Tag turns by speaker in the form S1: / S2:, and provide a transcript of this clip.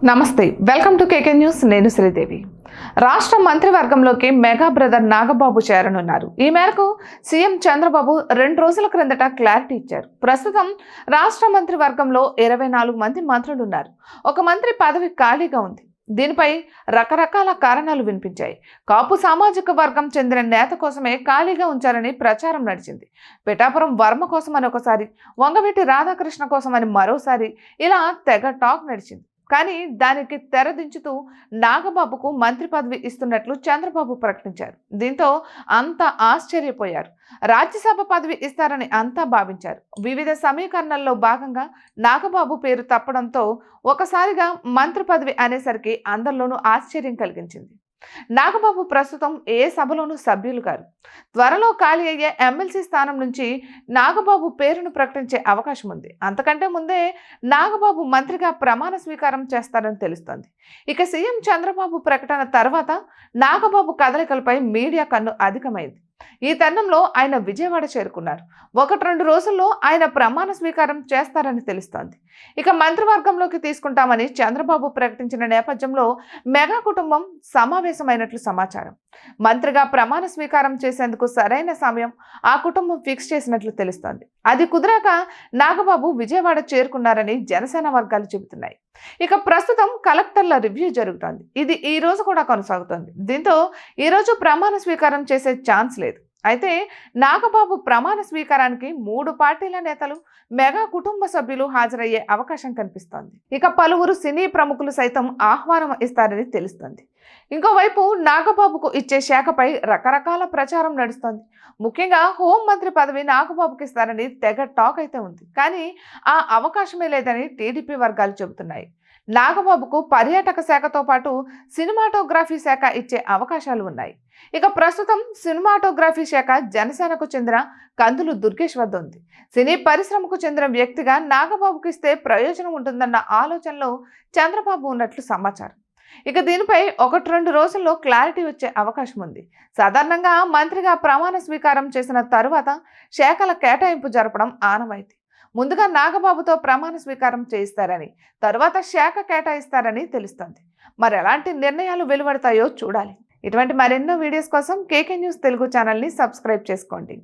S1: నమస్తే welcome to KK news నేను శ్రీదేవి రాష్ట్ర మంత్రివర్గంలోకి మెగా బ్రదర్ నాగబాబు చేరనున్నారు ఈ మేరకు సీఎం చంద్రబాబు 2 రోజుల క్రిందట క్లారిటీ ఇచ్చారు ప్రస్తుతం రాష్ట్ర మంత్రివర్గంలో 24 మంది మంత్రులు ఉన్నారు ఒక మంత్రి పదవి ఖాళీగా ఉంది దీనిపై రకరకాల కారణాలు వినిపించాయి కాపు సామాజిక వర్గం చెందిన నేత కోసమే ఖాళీగా ఉంచారని ప్రచారం నడిచింది పిఠాపురం వర్మ కోసమని ఒకసారి వంగవీటి రాధాకృష్ణ కోసమని మరోసారి ఇలా తెగ టాక్ నడిచింది కానీ దానికి తెరదించుతూ నాగబాబుకు మంత్రి పదవి ఇస్తున్నట్లు చంద్రబాబు ప్రకటించారు దీంతో అంతా ఆశ్చర్యపోయారు రాజ్యసభ పదవి ఇస్తారని అంతా భావించారు వివిధ సమీకరణల్లో భాగంగా నాగబాబు పేరు తప్పడంతో ఒకసారిగా మంత్రి పదవి అనేసరికి అందరిలోనూ ఆశ్చర్యం కలిగించింది నాగబాబు ప్రస్తుతం ఏ సభలోనూ సభ్యులు కారు త్వరలో ఖాళీ అయ్యే ఎమ్మెల్సీ స్థానం నుంచి నాగబాబు పేరును ప్రకటించే అవకాశం ఉంది అంతకంటే ముందే నాగబాబు మంత్రిగా ప్రమాణ స్వీకారం చేస్తారని తెలుస్తోంది ఇక సీఎం చంద్రబాబు ప్రకటన తర్వాత నాగబాబు కదలికలపై మీడియా కన్ను అధికమైంది ఈ తరుణంలో ఆయన విజయవాడ చేరుకున్నారు 1-2 రోజుల్లో ఆయన ప్రమాణ స్వీకారం చేస్తారని తెలుస్తోంది ఇక మంత్రివర్గంలోకి తీసుకుంటామని చంద్రబాబు ప్రకటించిన నేపథ్యంలో మెగా కుటుంబం సమావేశమైనట్లు సమాచారం మంత్రిగా ప్రమాణ స్వీకారం చేసేందుకు సరైన సమయం ఆ కుటుంబం ఫిక్స్ చేసినట్లు తెలుస్తోంది అది కుదరాక నాగబాబు విజయవాడ చేరుకున్నారని జనసేన వర్గాలు చెబుతున్నాయి ఇక ప్రస్తుతం కలెక్టర్ల రివ్యూ జరుగుతోంది ఇది ఈ రోజు కూడా కొనసాగుతోంది దీంతో ఈ రోజు ప్రమాణ స్వీకారం చేసే ఛాన్స్ లేదు అయితే నాగబాబు ప్రమాణ స్వీకారానికి 3 పార్టీల నేతలు మెగా కుటుంబ సభ్యులు హాజరయ్యే అవకాశం కనిపిస్తోంది ఇక పలువురు సినీ ప్రముఖులు సైతం ఆహ్వానం ఇస్తారని తెలుస్తోంది ఇంకోవైపు నాగబాబుకు ఇచ్చే శాఖపై రకరకాల ప్రచారం నడుస్తోంది ముఖ్యంగా హోంమంత్రి పదవి నాగబాబుకి ఇస్తారని తెగ టాక్ అయితే ఉంది కానీ ఆ అవకాశమే లేదని టీడీపీ వర్గాలు చెబుతున్నాయి నాగబాబుకు పర్యాటక శాఖతో పాటు సినిమాటోగ్రఫీ శాఖ ఇచ్చే అవకాశాలు ఉన్నాయి ఇక ప్రస్తుతం సినిమాటోగ్రఫీ శాఖ జనసేనకు చెందిన కందులు దుర్గేష్ వద్ద ఉంది సినీ పరిశ్రమకు చెందిన వ్యక్తిగా నాగబాబుకి ఇస్తే ప్రయోజనం ఉంటుందన్న ఆలోచనలో చంద్రబాబు ఉన్నట్లు సమాచారం ఇక దీనిపై 1-2 రోజుల్లో క్లారిటీ వచ్చే అవకాశం ఉంది సాధారణంగా మంత్రిగా ప్రమాణ స్వీకారం చేసిన తరువాత శాఖల కేటాయింపు జరపడం ఆనవాయితీ ముందుగా నాగబాబుతో ప్రమాణ స్వీకారం చేయిస్తారని తరువాత శాఖ కేటాయిస్తారని తెలుస్తోంది మరి ఎలాంటి నిర్ణయాలు వెలువడతాయో చూడాలి ఇటువంటి మరెన్నో వీడియోస్ కోసం కేకే న్యూస్ తెలుగు ఛానల్ని సబ్స్క్రైబ్ చేసుకోండి.